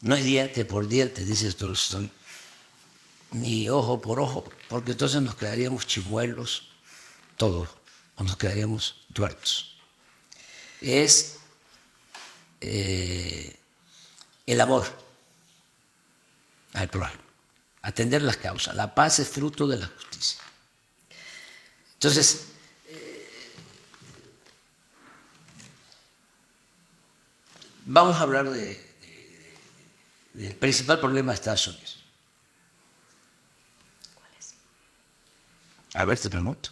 No es diente por diente, dice Tolstoy, ni ojo por ojo, porque entonces nos quedaríamos chimuelos todos, o nos quedaríamos tuertos. Es el amor al prójimo, atender las causas. La paz es fruto de la justicia. Entonces, vamos a hablar del principal problema de Estados Unidos. ¿Cuál es? A ver, te pregunto.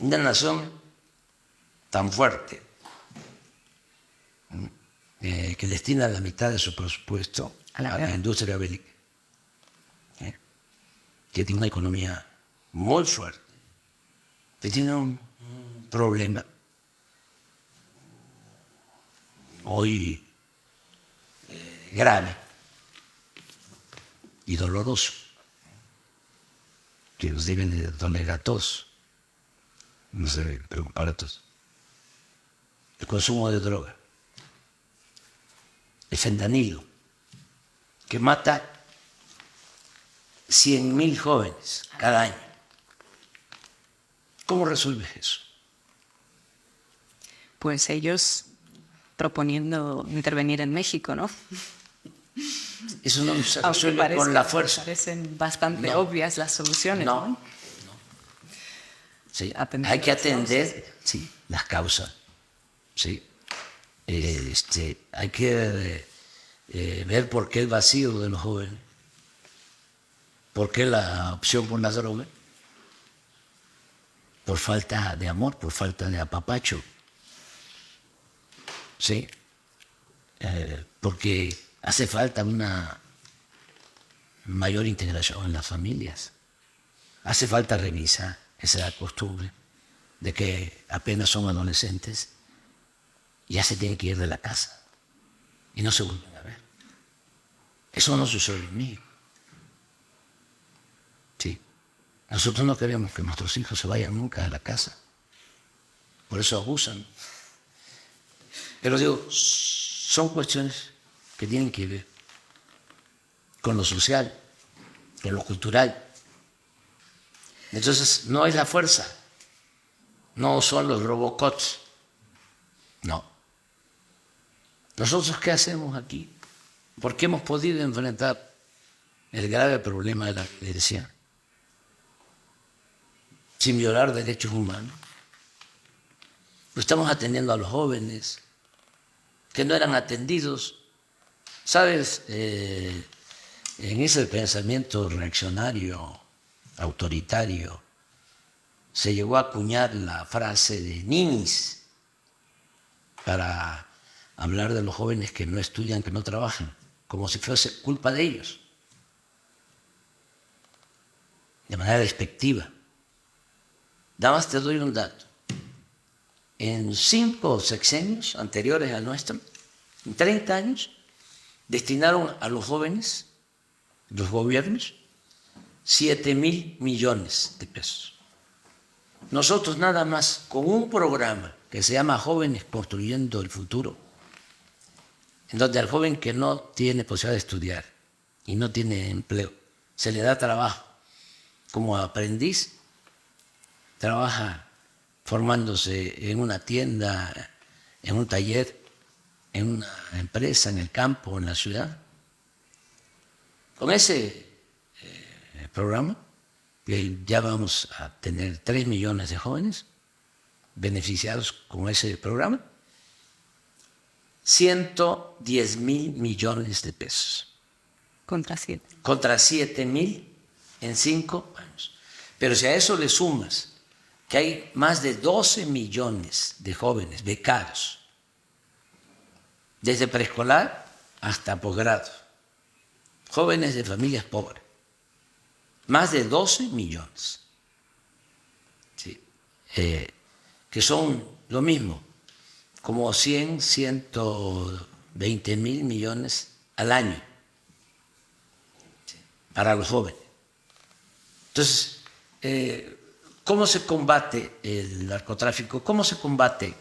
Una nación tan fuerte que destina la mitad de su presupuesto A la a la guerra. industria bélica, que tiene una economía muy fuerte, que tiene un problema hoy grave y doloroso, que nos deben de doler a todos, nos debe preocupar a todos. El consumo de droga, el fentanilo, que mata 100.000 jóvenes cada año. ¿Cómo resuelves eso? Pues ellos proponiendo intervenir en México, ¿no? Eso no se Aunque resuelve con la fuerza. parecen bastante No. obvias las soluciones, ¿no? No. Sí, Atender hay que las atender las causas. Sí. Hay que ver por qué el vacío de los jóvenes, por qué la opción por la droga, por falta de amor, por falta de apapacho. Sí. Porque hace falta una mayor integración en las familias. Hace falta revisar esa costumbre de que apenas son adolescentes ya se tienen que ir de la casa y no se vuelven a ver. Eso no sucede en México. Sí. Nosotros no queremos que nuestros hijos se vayan nunca de la casa. Por eso abusan. Pero digo, son cuestiones que tienen que ver con lo social, con lo cultural. Entonces, no es la fuerza, no son los robocots, no. ¿Nosotros qué hacemos aquí? Porque hemos podido enfrentar el grave problema de la violencia sin violar derechos humanos. Lo estamos atendiendo a los jóvenes que no eran atendidos. ¿Sabes? En ese pensamiento reaccionario, autoritario, se llegó a acuñar la frase de ninis para hablar de los jóvenes que no estudian, que no trabajan, como si fuese culpa de ellos, de manera despectiva. Nada más te doy un dato. En 5 sexenios anteriores al nuestro, en 30 años, destinaron a los jóvenes, los gobiernos, 7.000 millones de pesos. Nosotros nada más con un programa que se llama Jóvenes Construyendo el Futuro, en donde al joven que no tiene posibilidad de estudiar y no tiene empleo, se le da trabajo como aprendiz, trabaja formándose en una tienda, en un taller, en una empresa, en el campo, en la ciudad. Con ese programa, que ya vamos a tener 3 millones de jóvenes beneficiados con ese programa, 110.000 millones de pesos. Contra 7. Contra 7.000 en 5 años. Pero si a eso le sumas que hay más de 12 millones de jóvenes becados, desde preescolar hasta posgrado, jóvenes de familias pobres, más de 12 millones, ¿sí? Que son lo mismo, como 120.000 millones al año, ¿sí?, para los jóvenes. Entonces, ¿cómo se combate el narcotráfico? ¿Cómo se combate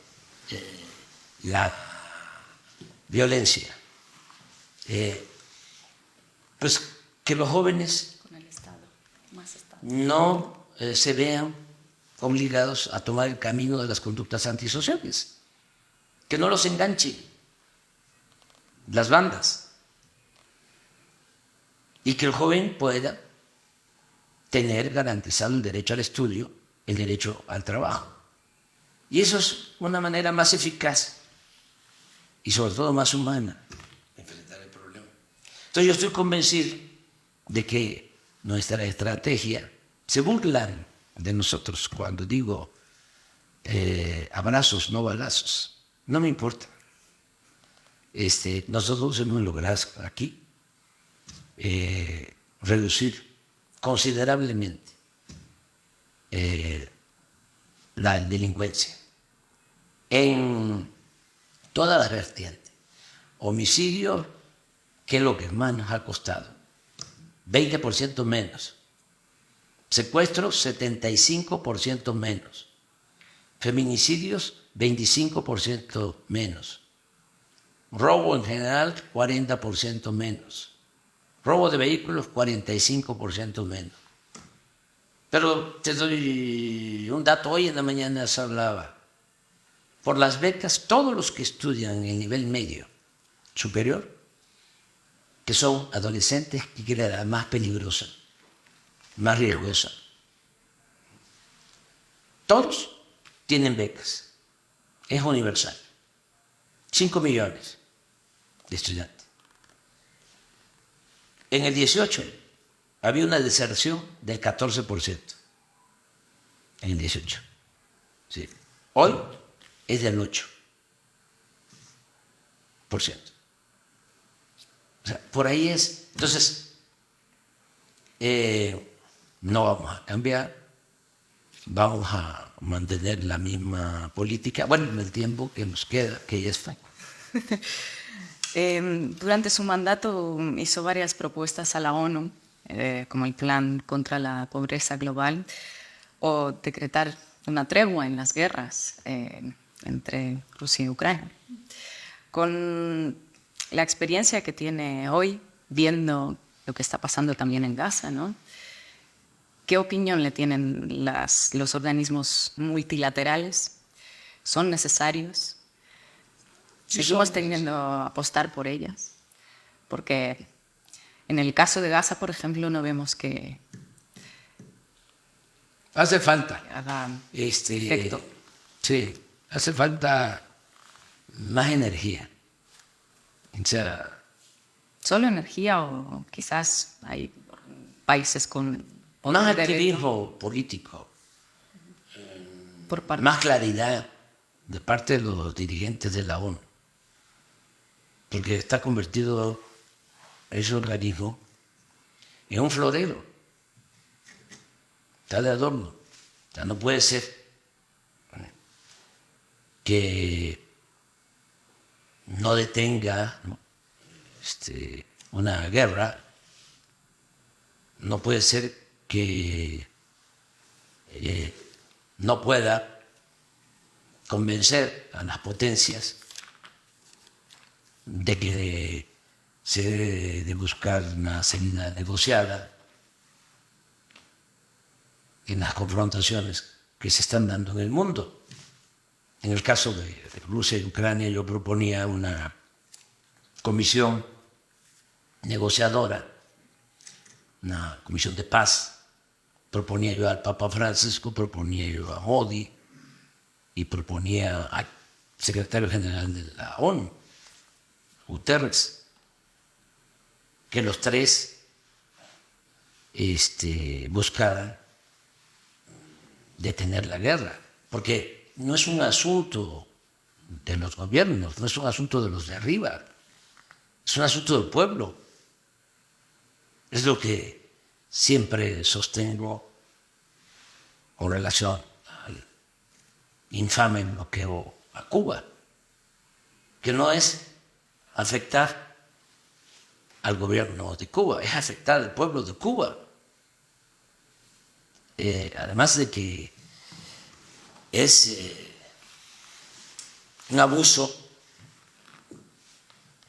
violencia. Pues que los jóvenes no se vean obligados a tomar el camino de las conductas antisociales, que no los enganchen las bandas y que el joven pueda tener garantizado el derecho al estudio, el derecho al trabajo. Y eso es una manera más eficaz y sobre todo más humana de enfrentar el problema. Entonces yo estoy convencido de que nuestra estrategia, se burlan de nosotros cuando digo abrazos, no balazos. No me importa. Nosotros hemos logrado aquí reducir considerablemente la delincuencia en todas las vertientes. Homicidio, que es lo que más nos ha costado, 20% menos. Secuestros, 75% menos. Feminicidios, 25% menos. Robo en general, 40% menos. Robo de vehículos, 45% menos. Pero te doy un dato, hoy en la mañana se hablaba. Por las becas, todos los que estudian en el nivel medio superior, que son adolescentes, que es la más peligrosa, más riesgosa, todos tienen becas. Es universal. 5 millones de estudiantes. En el 18 había una deserción del 14%. En el 18. Sí. Hoy es del 8%. O sea, por ahí es. Entonces, no vamos a cambiar, vamos a mantener la misma política, bueno, en el tiempo que nos queda, que ya está. Durante su mandato hizo varias propuestas a la ONU, como el Plan contra la Pobreza Global, o decretar una tregua en las guerras entre Rusia y Ucrania. Con la experiencia que tiene hoy, viendo lo que está pasando también en Gaza, ¿no? ¿Qué opinión le tienen los organismos multilaterales? ¿Son necesarios? ¿Seguimos teniendo a apostar por ellas? Porque en el caso de Gaza, por ejemplo, no vemos que hace falta haga efecto. Sí, hace falta más energía. O sea, ¿solo energía o quizás hay países con más activismo político, por parte? más claridad de parte de los dirigentes de la ONU? Porque está convertido ese organismo en un florero, está de adorno. O sea, no puede ser que no detenga, ¿no?, una guerra, no puede ser que no pueda convencer a las potencias de que se debe de buscar una salida negociada en las confrontaciones que se están dando en el mundo. En el caso de Rusia y Ucrania, yo proponía una comisión negociadora, una comisión de paz. Proponía yo al Papa Francisco, proponía yo a Modi y proponía al secretario general de la ONU, Guterres, que los tres buscaran detener la guerra, porque no es un asunto de los gobiernos, no es un asunto de los de arriba, es un asunto del pueblo. Es lo que siempre sostengo con relación al infame bloqueo a Cuba, que no es afectar al gobierno de Cuba, es afectar al pueblo de Cuba. Además de que es un abuso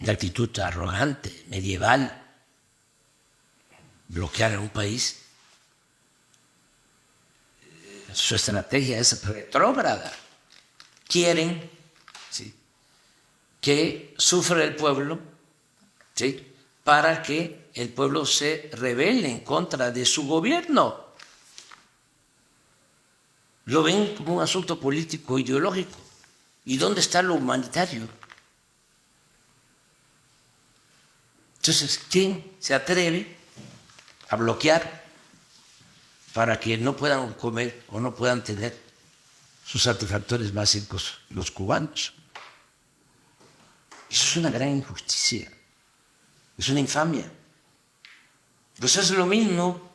de actitud arrogante, medieval, bloquear a un país. Su estrategia es retrógrada. Quieren, ¿sí?, que sufra el pueblo, ¿sí?, para que el pueblo se rebele en contra de su gobierno. Lo ven como un asunto político, ideológico. ¿Y dónde está lo humanitario? Entonces, ¿quién se atreve a bloquear para que no puedan comer o no puedan tener sus satisfactores básicos los cubanos? Eso es una gran injusticia, es una infamia. Pues es lo mismo,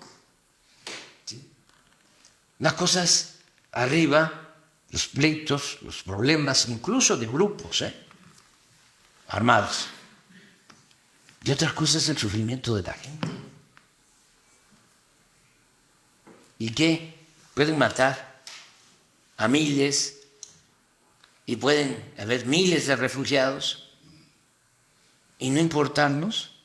¿sí?, las cosas arriba, los pleitos, los problemas, incluso de grupos armados. Y otras cosas el sufrimiento de la gente. ¿Y qué? Pueden matar a miles y pueden haber miles de refugiados y no importarnos.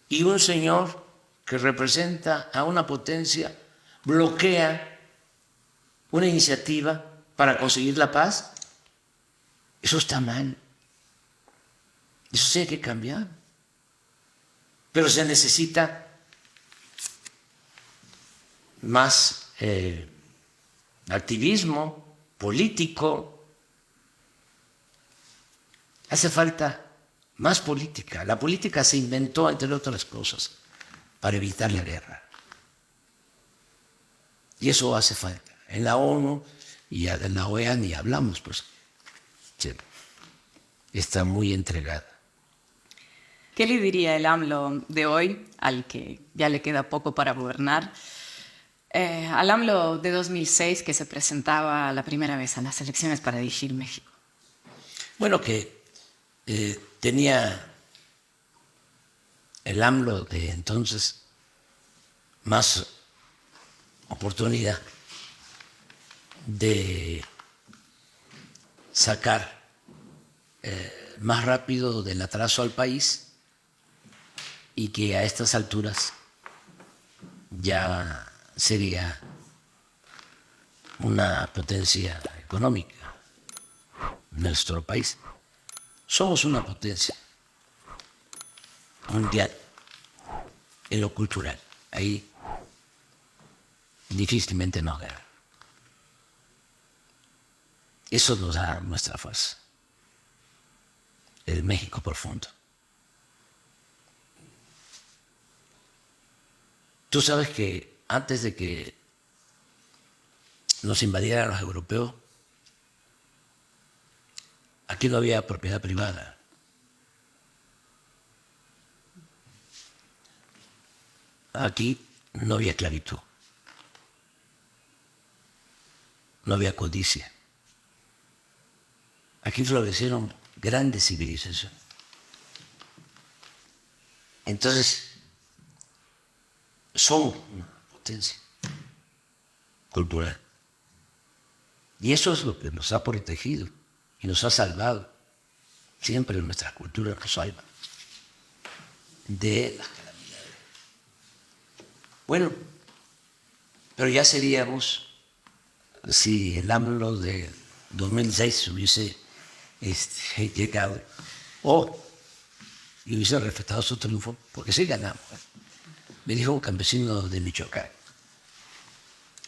Y un señor que representa a una potencia bloquea una iniciativa para conseguir la paz. Eso está mal. Eso sí hay que cambiar. Pero se necesita más activismo político. Hace falta más política. La política se inventó, entre otras cosas, para evitar la guerra. Y eso hace falta. En la ONU y en la OEA ni hablamos, pues. Está muy entregada. ¿Qué le diría el AMLO de hoy, al que ya le queda poco para gobernar? Al AMLO de 2006, que se presentaba la primera vez a las elecciones para dirigir México. Bueno, que tenía el AMLO de entonces más oportunidad de sacar más rápido del atraso al país, y que a estas alturas ya sería una potencia económica nuestro país. Somos una potencia mundial en lo cultural. Ahí difícilmente nos gana. Eso nos da nuestra fuerza. El México profundo. Tú sabes que antes de que nos invadieran los europeos, aquí no había propiedad privada. Aquí no había esclavitud. No había codicia. Aquí florecieron grandes civilizaciones. Entonces, son una potencia cultural. Y eso es lo que nos ha protegido y nos ha salvado. Siempre nuestra cultura nos salva de las calamidades. Bueno, pero ya seríamos, si el AMLO de 2006 hubiese llegado, o hubiese respetado su triunfo, porque sí ganamos. Me dijo un campesino de Michoacán: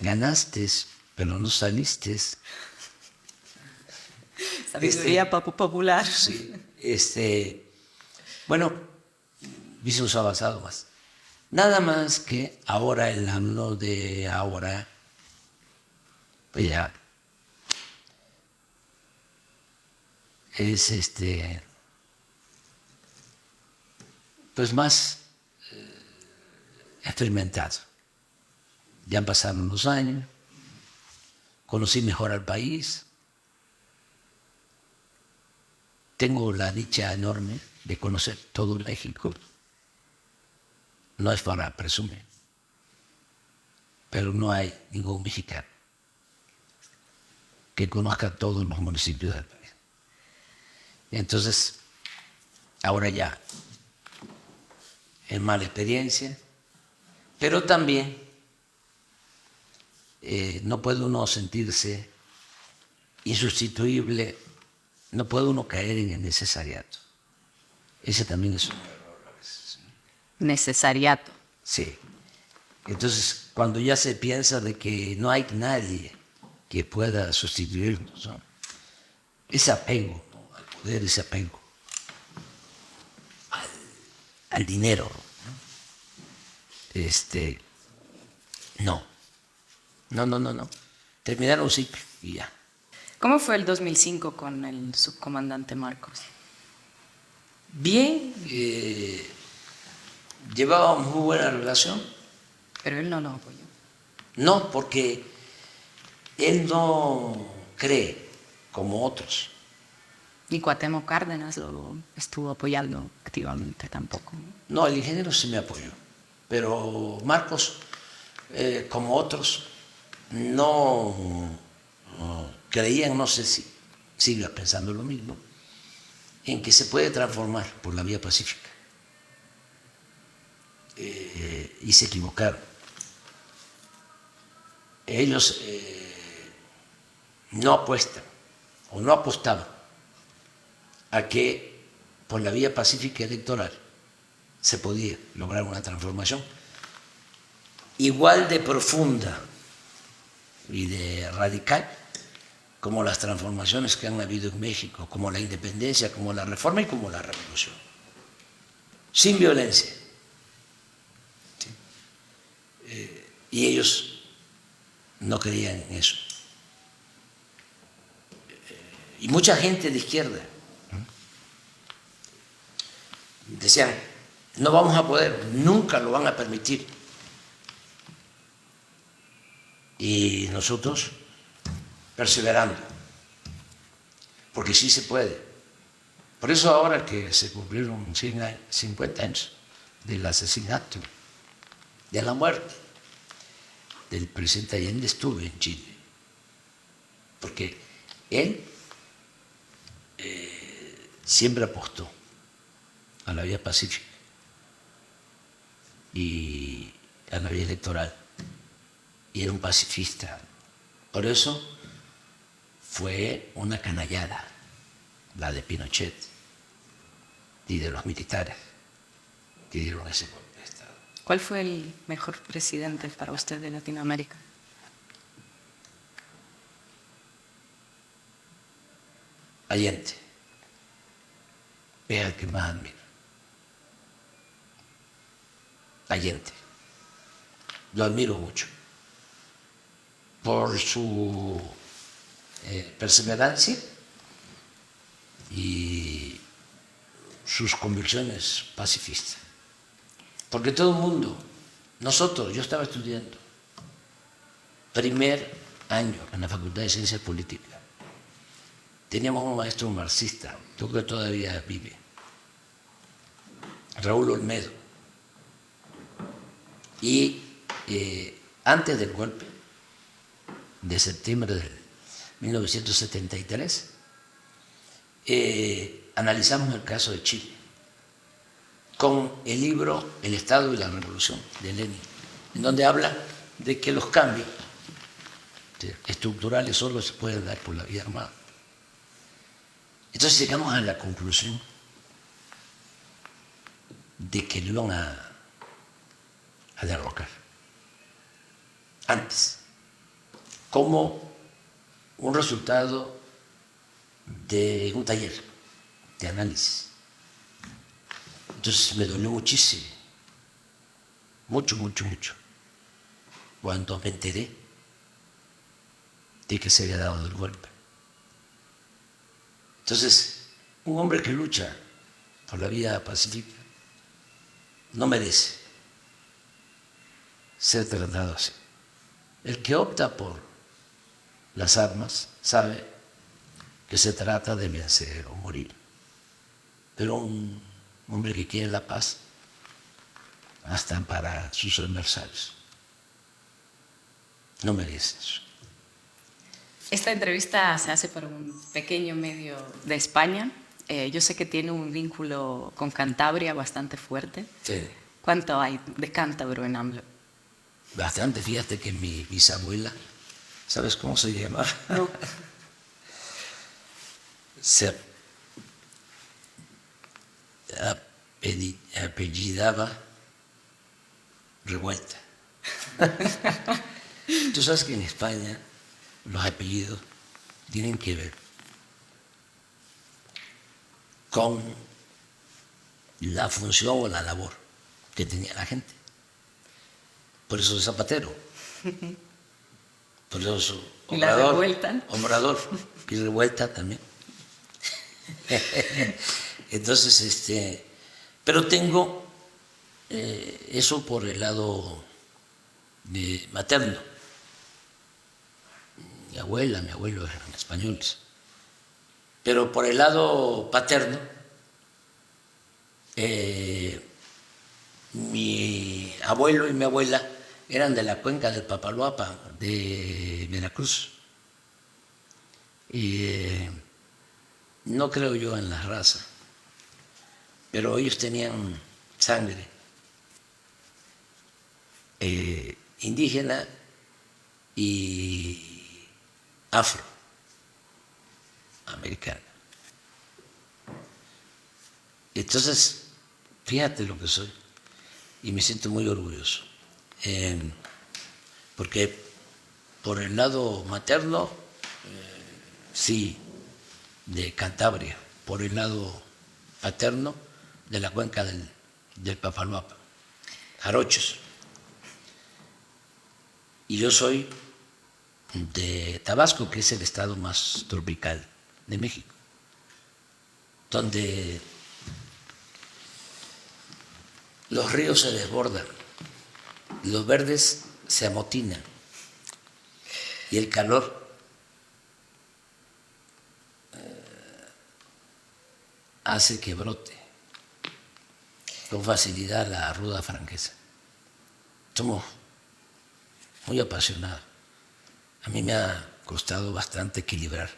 ganaste, pero no saliste. Sabiduría popular. Sí, bueno, hubiésemos avanzado más. Nada más que ahora el AMLO de ahora, pues ya es pues más experimentado. Ya han pasado unos años, conocí mejor al país, tengo la dicha enorme de conocer todo México. No es para presumir, pero no hay ningún mexicano que conozca todos los municipios del país. Entonces, ahora ya es mala experiencia, pero también no puede uno sentirse insustituible, no puede uno caer en el necesariato. Ese también es un error a veces. Necesariato. Sí. Entonces, cuando ya se piensa de que no hay nadie que pueda sustituirnos, ¿no? Ese apego, ¿no?, al poder, ese apego al dinero, ¿no? No. Terminar un ciclo y ya. ¿Cómo fue el 2005 con el subcomandante Marcos? Bien, llevábamos muy buena relación. Pero él no lo apoyó. No, porque él no cree como otros. Y Cuauhtémoc Cárdenas lo estuvo apoyando activamente tampoco. No, el ingeniero sí me apoyó, pero Marcos, como otros, no creían, no sé si siga pensando lo mismo, en que se puede transformar por la vía pacífica. Y se equivocaron. Ellos no apuestan o no apostaban a que por la vía pacífica electoral se podía lograr una transformación igual de profunda y de radical como las transformaciones que han habido en México, como la independencia, como la reforma y como la revolución. Sin violencia. ¿Sí? Y ellos no creían en eso. Y mucha gente de izquierda decían, no vamos a poder, nunca lo van a permitir. Y nosotros perseverando, porque sí se puede. Por eso ahora que se cumplieron 50 años del asesinato, de la muerte del presidente Allende, estuve en Chile, porque él siempre apostó a la vía pacífica y a la vía electoral, y era un pacifista. Por eso fue una canallada la de Pinochet y de los militares que dieron ese golpe de Estado. ¿Cuál fue el mejor presidente para usted de Latinoamérica? Allende, es el que más admiro. Allende, lo admiro mucho por su perseverancia y sus convicciones pacifistas. Porque todo el mundo, nosotros, yo estaba estudiando primer año en la Facultad de Ciencias Políticas, teníamos un maestro marxista, yo creo que todavía vive, Raúl Olmedo, y antes del golpe de septiembre de 1973, analizamos el caso de Chile con el libro El Estado y la Revolución de Lenin, en donde habla de que los cambios estructurales solo se pueden dar por la vía armada. Entonces llegamos a la conclusión de que lo iban a derrocar antes, como un resultado de un taller de análisis. Entonces me dolió muchísimo, mucho, cuando me enteré de que se había dado el golpe. Entonces, un hombre que lucha por la vía pacífica no merece ser tratado así. El que opta por las armas sabe que se trata de vencer o morir. Pero un hombre que quiere la paz hasta para sus adversarios no merece eso. Esta entrevista se hace para un pequeño medio de España Yo sé que tiene un vínculo con Cantabria bastante fuerte. Sí. ¿Cuánto hay de cántabro en AMLO? Bastante, fíjate que mi bisabuela, ¿sabes cómo se llama? No. Se apellidaba Revuelta. Tú sabes que en España los apellidos tienen que ver con la función o la labor que tenía la gente. Por eso es Zapatero. Por eso ¿Y la Revuelta? Obrador y Revuelta también. Entonces, pero tengo eso por el lado materno. Mi abuela, mi abuelo eran españoles. Pero por el lado paterno, mi abuelo y mi abuela eran de la cuenca del Papaloapa, de Veracruz. Y no creo yo en la raza, pero ellos tenían sangre indígena y afroamericana. Entonces, fíjate lo que soy y me siento muy orgulloso, porque por el lado materno, sí, de Cantabria, por el lado paterno, de la cuenca del Papaloapa, jarochos. Y yo soy de Tabasco, que es el estado más tropical de México, donde los ríos se desbordan, los verdes se amotinan y el calor hace que brote con facilidad la ruda franqueza. Somos muy apasionados. A mí me ha costado bastante equilibrar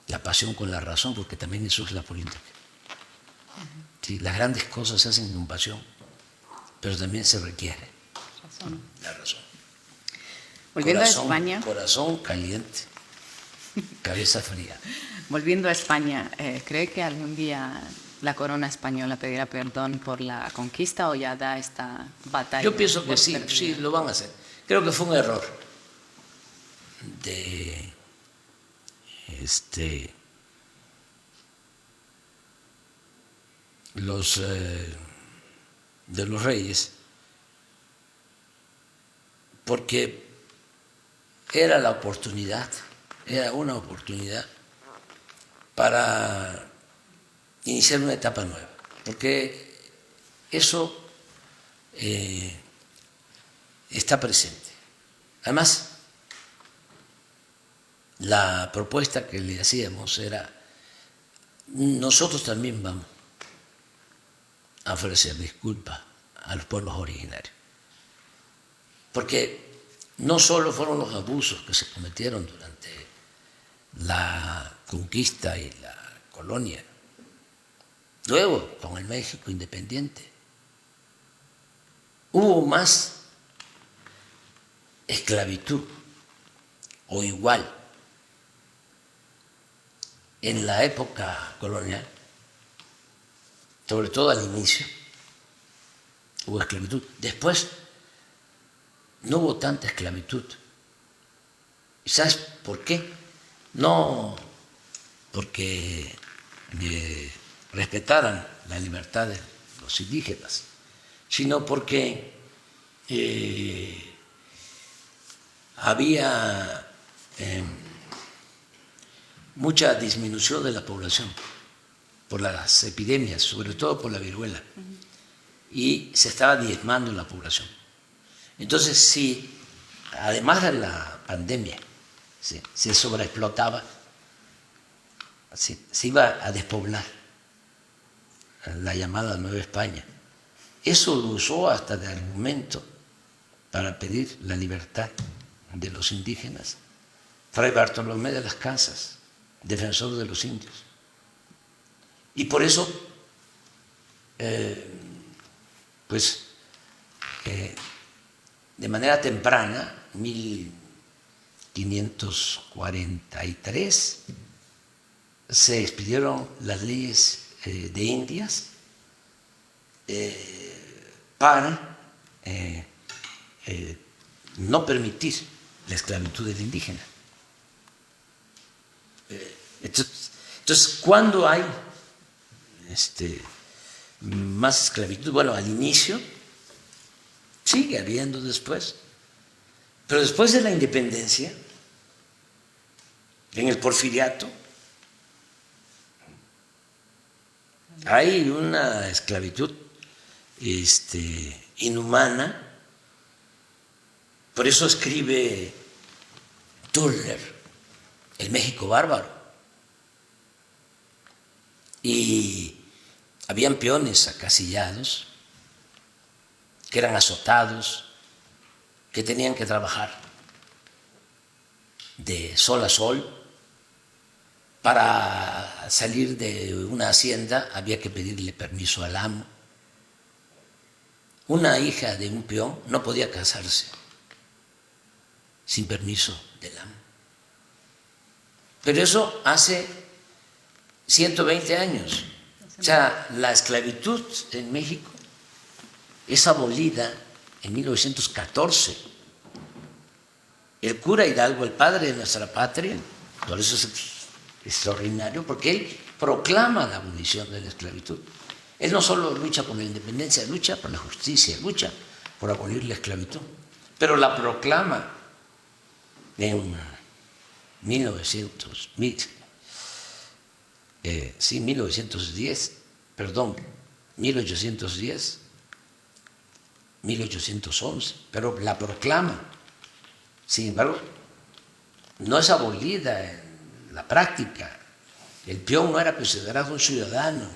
la pasión con la razón, porque también eso es la política. Sí, las grandes cosas se hacen con pasión, pero también se requiere la razón. Volviendo Corazón, a España. Corazón caliente, cabeza fría. Volviendo a España, ¿cree que algún día la corona española pedirá perdón por la conquista o ya da esta batalla? Yo pienso que por sí, perdida? sí, lo van a hacer. Creo que fue un error de los reyes, porque era la oportunidad, era una oportunidad para iniciar una etapa nueva, porque eso está presente. Además, la propuesta que le hacíamos era, nosotros también vamos a ofrecer disculpas a los pueblos originarios, porque no solo fueron los abusos que se cometieron durante la conquista y la colonia, luego con el México independiente, hubo más esclavitud o igual en la época colonial, sobre todo al inicio, hubo esclavitud. Después no hubo tanta esclavitud. ¿Y sabes por qué? No porque respetaran la libertad de los indígenas, sino porque había mucha disminución de la población por las epidemias, sobre todo por la viruela, y se estaba diezmando la población. Entonces, sí, además de la pandemia, se sobreexplotaba, se iba a despoblar la llamada Nueva España. Eso lo usó hasta de argumento para pedir la libertad de los indígenas Fray Bartolomé de las Casas, defensor de los indios. Y por eso, pues, de manera temprana, 1543, se expidieron las leyes de Indias para no permitir la esclavitud del indígena. Entonces, ¿cuándo hay más esclavitud? Bueno, al inicio, sigue habiendo después, pero después de la independencia, en el Porfiriato, hay una esclavitud inhumana. Por eso escribe Turner, El México Bárbaro. Y habían peones acasillados, que eran azotados, que tenían que trabajar de sol a sol. Para salir de una hacienda había que pedirle permiso al amo. Una hija de un peón no podía casarse sin permiso del amo. Pero eso hace 120 años. O sea, la esclavitud en México es abolida en 1914. El cura Hidalgo, el padre de nuestra patria, por eso es extraordinario, porque él proclama la abolición de la esclavitud. Él no solo lucha por la independencia, lucha por la justicia, lucha por abolir la esclavitud, pero la proclama en 1810, perdón, 1810, 1811, pero la proclama. Sin embargo, no es abolida en la práctica. El peón no era considerado un ciudadano.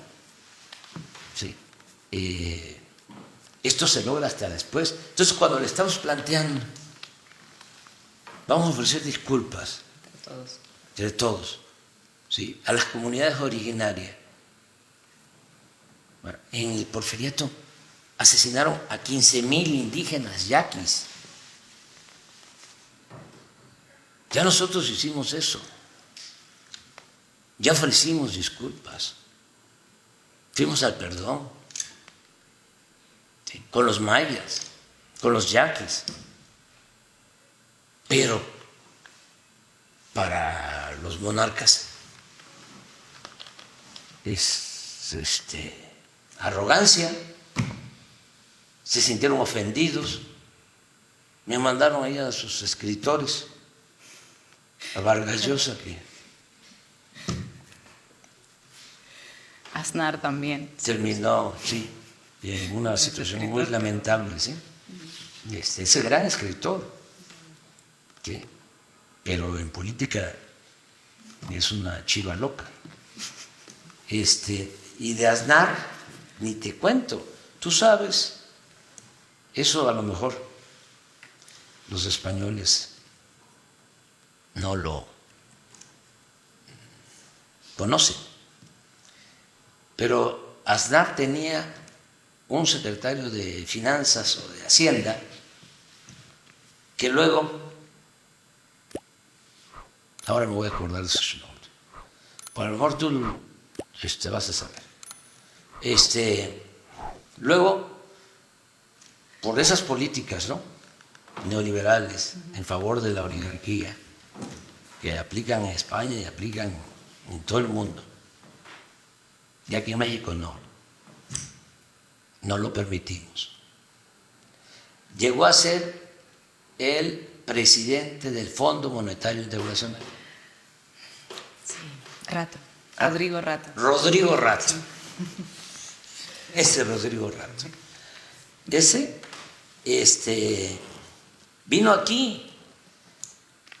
Sí. Esto se logra hasta después. Entonces, cuando le estamos planteando, vamos a ofrecer disculpas entre todos, ¿sí?, a las comunidades originarias. Bueno, en el Porfiriato asesinaron a 15,000 indígenas yaquis. Ya nosotros hicimos eso. Ya ofrecimos disculpas. Fuimos al perdón. ¿Sí?, con los mayas, con los yaquis. Pero para los monarcas es arrogancia. Se sintieron ofendidos. Me mandaron ahí a sus escritores, a Vargas Llosa, que Aznar también. terminó, sí, en una situación muy lamentable, ¿sí? Ese gran escritor, ¿sí?, pero en política es una chiva loca. Y de Aznar, ni te cuento. Tú sabes, eso a lo mejor los españoles no lo conocen, pero Aznar tenía un secretario de Finanzas o de Hacienda que luego, ahora me voy a acordar de su nombre, por lo mejor tú vas a saber. Luego, por esas políticas, ¿no?, neoliberales en favor de la oligarquía que aplican en España y aplican en todo el mundo, y aquí en México no lo permitimos. Llegó a ser el presidente del Fondo Monetario Internacional. Sí, Rato. Rodrigo Rato. Rodrigo Rato. Ese Rodrigo Rato. Ese vino aquí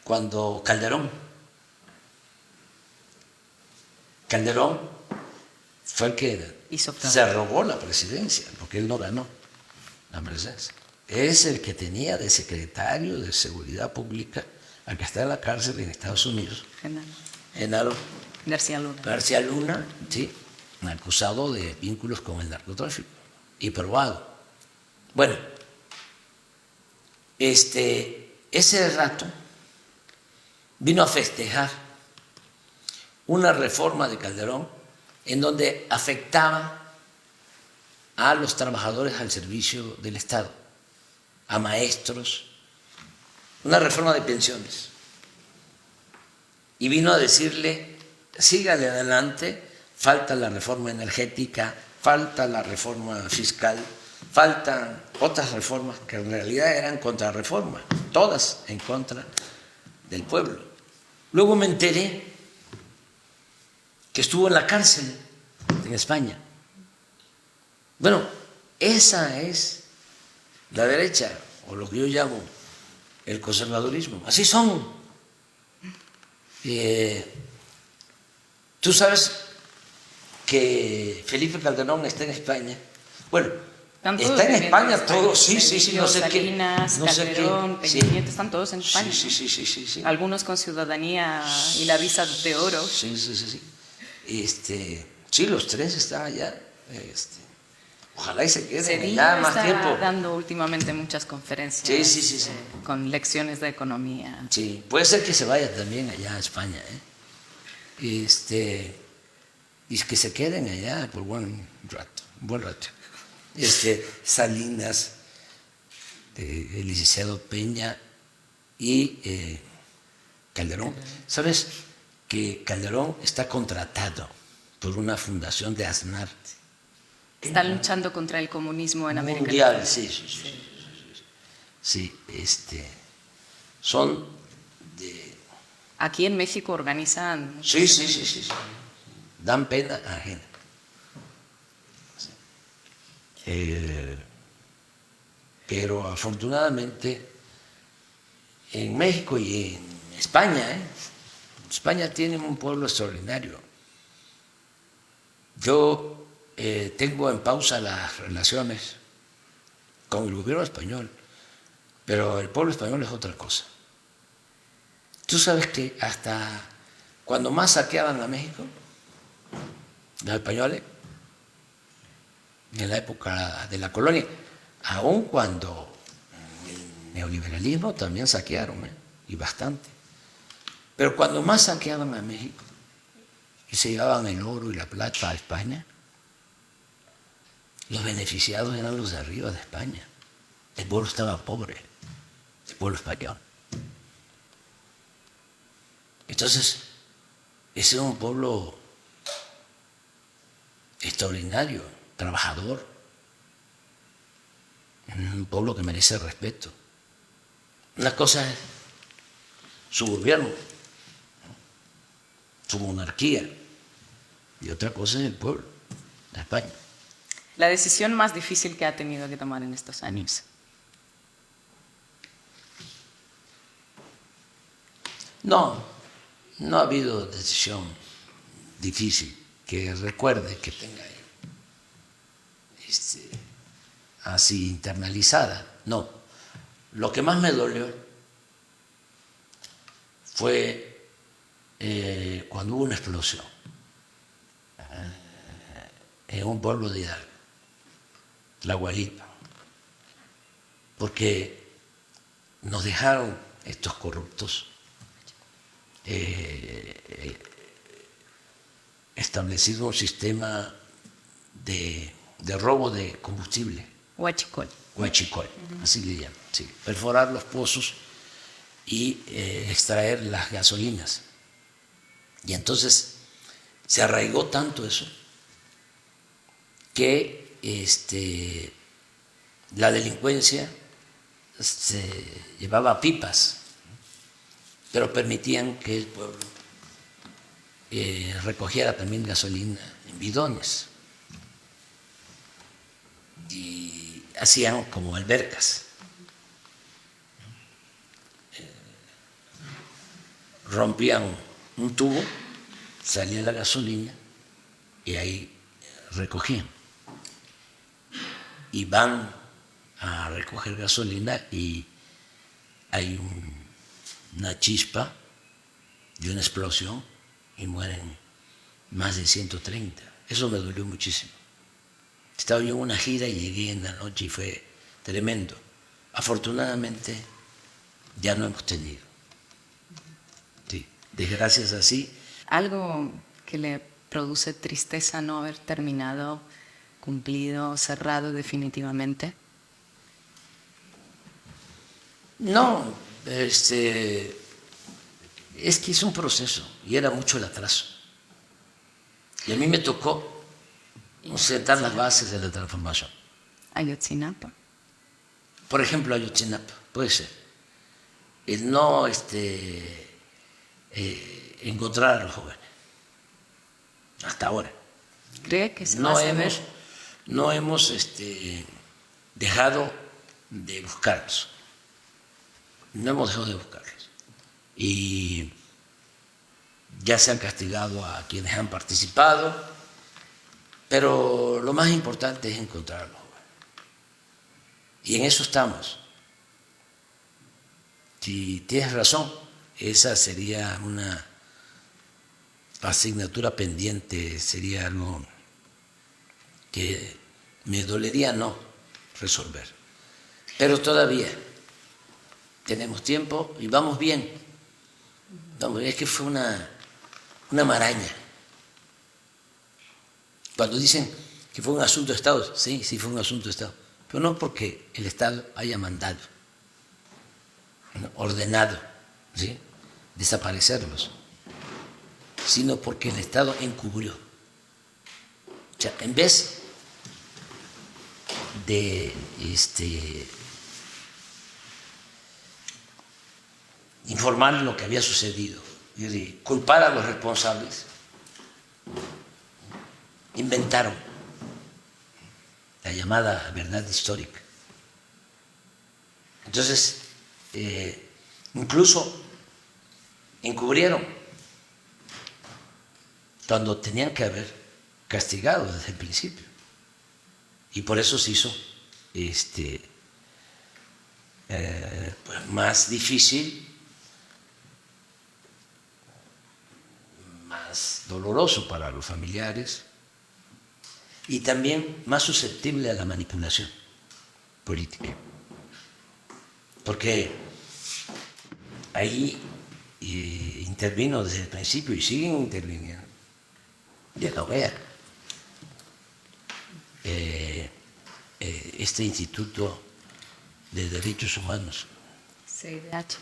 cuando Calderón fue el que se robó la presidencia, porque él no ganó la presidencia. Es el que tenía de secretario de Seguridad Pública al que está en la cárcel en Estados Unidos. Genaro García Luna. García Luna, sí. acusado de vínculos con el narcotráfico y probado. Bueno, ese rato vino a festejar una reforma de Calderón en donde afectaba a los trabajadores al servicio del Estado, a maestros, una reforma de pensiones. Y vino a decirle, sígale adelante, falta la reforma energética, falta la reforma fiscal, faltan otras reformas que en realidad eran contrarreformas, todas en contra del pueblo. Luego me enteré que estuvo en la cárcel en España. Bueno, esa es la derecha, o lo que yo llamo el conservadurismo. Así son. Tú sabes que Felipe Calderón está en España. Bueno, está en España todos, sí, no sé qué. Salinas, Calderón, Peña Nieto, están todos en España. Sí. Algunos con ciudadanía y la visa de oro. Sí. Sí, los tres están allá. Ojalá y se queden allá más tiempo. Está dando últimamente muchas conferencias. Sí. Con lecciones de economía. Sí, puede ser que se vaya también allá a España, y que se queden allá por un buen rato. Salinas, el licenciado Peña y Calderón. ¿Sabes que Calderón está contratado por una fundación de Aznar? Están luchando contra el comunismo en América Mundial, Latina. Sí, son de... Aquí en México organizan... Sí. Dan pena ajena. Pero afortunadamente en México y en España, España tiene un pueblo extraordinario. Yo tengo en pausa las relaciones con el gobierno español, pero el pueblo español es otra cosa. Tú sabes que hasta cuando más saqueaban a México, los españoles, en la época de la colonia, aun cuando el neoliberalismo también saquearon, y bastante. Pero cuando más saqueaban a México y se llevaban el oro y la plata a España, los beneficiados eran los de arriba de España. El pueblo estaba pobre, el pueblo español. Entonces, ese es un pueblo extraordinario, trabajador, un pueblo que merece respeto. Una cosa es su gobierno, su monarquía, y otra cosa es el pueblo de España. La decisión más difícil que ha tenido que tomar en estos años. No ha habido decisión difícil que recuerde que tenga así internalizada. No. Lo que más me dolió fue cuando hubo una explosión en un pueblo de Hidalgo, La Guaripa, porque nos dejaron estos corruptos establecido un sistema de robo de combustible. Huachicol. Así le llaman. Sí. Perforar los pozos y extraer las gasolinas. Y entonces se arraigó tanto eso que la delincuencia se llevaba pipas, pero permitían que el pueblo recogiera también gasolina en bidones y hacían como albercas. Rompían un tubo, salía la gasolina y ahí recogían. Y van a recoger gasolina y hay una chispa y una explosión y mueren más de 130. Eso me dolió muchísimo. Estaba yo en una gira y llegué en la noche y fue tremendo. Afortunadamente ya no hemos tenido. Sí, desgracias así. ¿Algo que le produce tristeza no haber terminado, cumplido, cerrado definitivamente? No, es que es un proceso y era mucho el atraso. Y a mí me tocó sentar las bases de la transformación. Ayotzinapa. Por ejemplo, Ayotzinapa, puede ser. El no encontrar a los jóvenes. Hasta ahora. ¿Cree que se va a saber? No hemos dejado de buscarlos. No hemos dejado de buscarlos. Y ya se han castigado a quienes han participado, pero lo más importante es encontrarlos. Y en eso estamos. Si tienes razón, esa sería una asignatura pendiente, sería algo que me dolería no resolver. Pero todavía tenemos tiempo y vamos bien. Es que fue una maraña. Cuando dicen que fue un asunto de Estado, sí fue un asunto de Estado, pero no porque el Estado haya mandado, ordenado, ¿sí?, desaparecerlos, sino porque el Estado encubrió. O sea, en vez de informar lo que había sucedido y de culpar a los responsables, inventaron la llamada verdad histórica. Entonces, incluso encubrieron cuando tenían que haber castigado desde el principio. Y por eso se hizo pues más difícil, más doloroso para los familiares y también más susceptible a la manipulación política. Porque ahí intervino desde el principio y siguen interviniendo. Ya lo vean. Este Instituto de Derechos Humanos. CIDH.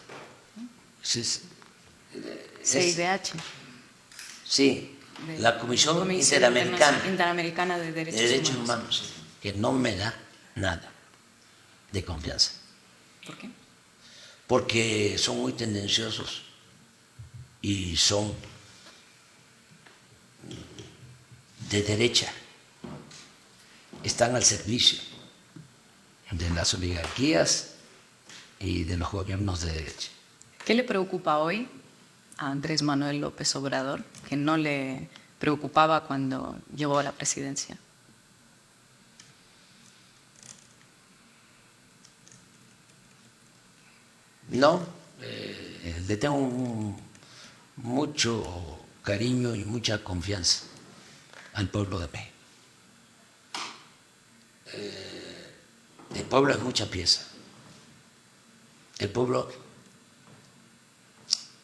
CIDH. Sí, la Comisión Interamericana de Derechos Humanos, que no me da nada de confianza. ¿Por qué? Porque son muy tendenciosos y son de derecha, están al servicio de las oligarquías y de los gobiernos de derecha. ¿Qué le preocupa hoy a Andrés Manuel López Obrador que no le preocupaba cuando llegó a la presidencia? No, le tengo mucho cariño y mucha confianza al pueblo de México. El pueblo es mucha pieza. El pueblo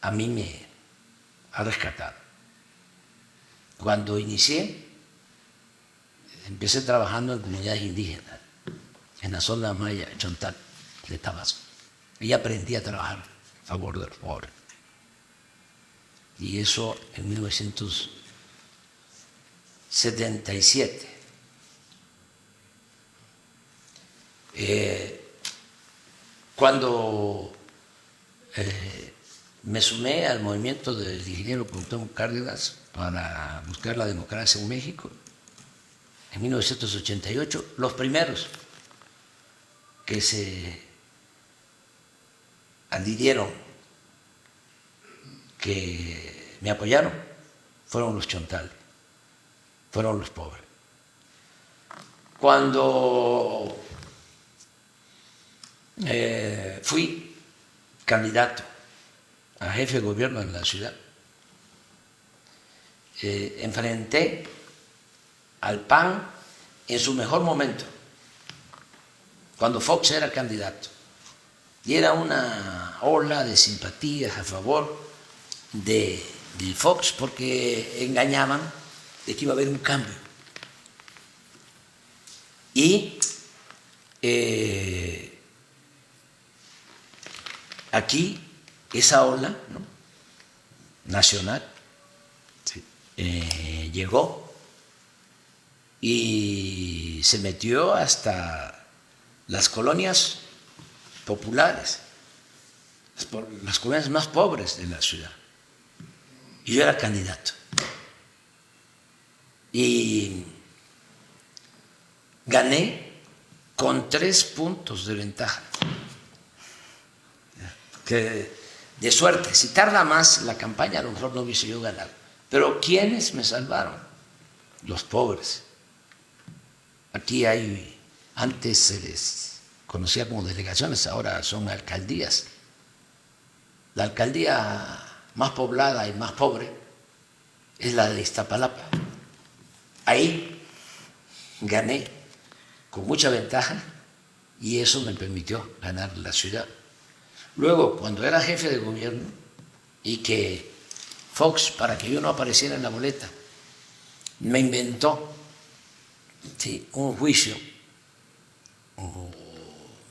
a mí me ha rescatado. Cuando empecé trabajando en comunidades indígenas, en la zona maya Chontal de Tabasco, y aprendí a trabajar a favor de los pobres. Y eso en 1977. Cuando me sumé al movimiento del ingeniero Cuauhtémoc Cárdenas para buscar la democracia en México, en 1988, los primeros que se adhirieron, que me apoyaron, fueron los chontales, fueron los pobres. Cuando fui candidato a jefe de gobierno en la ciudad, enfrenté al PAN en su mejor momento, cuando Fox era candidato. Y era una ola de simpatías a favor de Fox, porque engañaban de que iba a haber un cambio. Y aquí esa ola, ¿no?, nacional, sí, llegó y se metió hasta las colonias populares, las colonias más pobres de la ciudad. Y yo era candidato. Y gané con 3 puntos de ventaja. Que de suerte, si tarda más la campaña, a lo mejor no hubiese yo ganado. Pero ¿quiénes me salvaron? Los pobres. Aquí hay, antes se les conocía como delegaciones, ahora son alcaldías. La alcaldía más poblada y más pobre es la de Iztapalapa. Ahí gané con mucha ventaja y eso me permitió ganar la ciudad. Luego, cuando era jefe de gobierno y que Fox, para que yo no apareciera en la boleta, me inventó, sí, un juicio,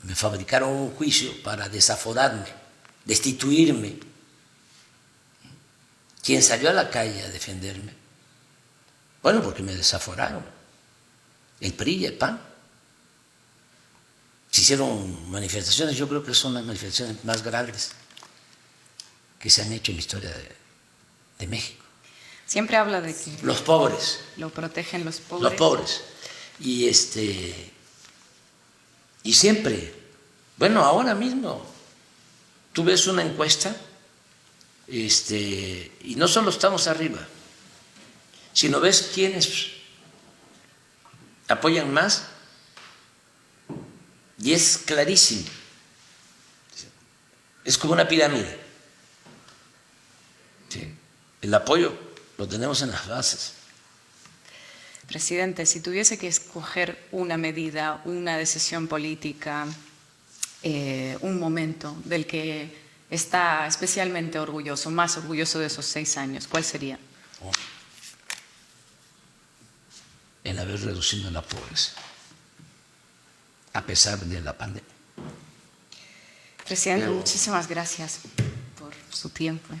me fabricaron un juicio para desaforarme, destituirme. ¿Quién salió a la calle a defenderme? Bueno, porque me desaforaron. El PRI y el PAN. Se hicieron manifestaciones, yo creo que son las manifestaciones más grandes que se han hecho en la historia de México. Siempre habla de que los pobres. Lo protegen los pobres. Los pobres. Y siempre, bueno, ahora mismo, tú ves una encuesta, y no solo estamos arriba, sino ves quiénes apoyan más, y es clarísimo. Es como una pirámide. ¿Sí? El apoyo lo tenemos en las bases. Presidente, si tuviese que escoger una medida, una decisión política, un momento del que está especialmente orgulloso, más orgulloso de esos 6 años, ¿cuál sería? El haber reducido la pobreza, a pesar de la pandemia. Presidente, muchísimas gracias por su tiempo.